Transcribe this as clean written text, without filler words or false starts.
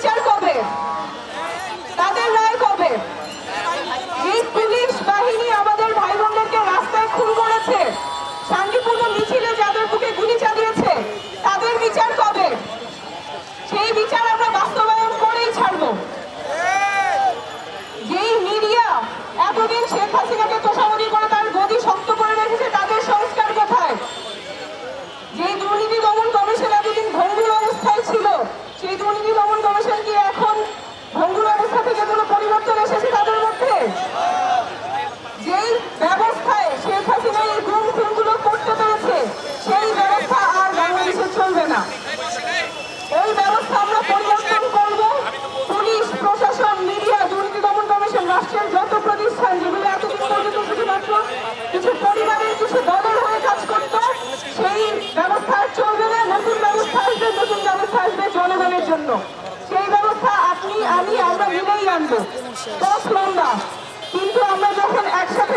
বিচার কবে? তাদের রায় কবে? এই পুলিশ বাহিনী আমাদের ভাই বোনদেরকে রাস্তায় খুন করেছে, শান্তিপূর্ণ মিছিলে যাদের বুকে গুলি চালিয়েছে, তাদের বিচার কবে? সেই বিচার আমরা বাস্তবায়ন করেই ছাড়বো। যেই মিডিয়া এতদিন শেখ হাসিনাকে তোষামোদী করে তার গদি শক্ত করে রেখেছে, তাদের সংস্কার কোথায়? যেই দুর্নীতি দমন কমিশন এতদিন ভঙ্গুর অবস্থায় ছিল, সেই দুর্নীতি দমন কমিশন কি এখন ভঙ্গুর অবস্থা থেকে কোনো পরিবর্তন এসেছে তাদের মধ্যে? যেই ব্যবস্থায় শেখ হাসিনা এই গুম খুনগুলো করতে পেরেছে, সেই ব্যবস্থা আর বাংলাদেশে চলবে না। এই ব্যবস্থা আমরা পরিবর্তন করব। পুলিশ, প্রশাসন, মিডিয়া, দুর্নীতি দমন কমিশন, রাষ্ট্রের যত প্রতিষ্ঠান যেগুলো এতদিন পর্যন্ত শুধুমাত্র কিছু পরিবারের কিছু দলের হয়ে কাজ করত, সেই ব্যবস্থা চলবে না। নতুন ব্যবস্থা আসবে, নতুন ব্যবস্থা আসবে জনগণের জন্য। সেই ব্যবস্থা আপনি, আমি, আমরা মিলেই আনবো। 10 লম্বা, কিন্তু আমরা যখন একসাথে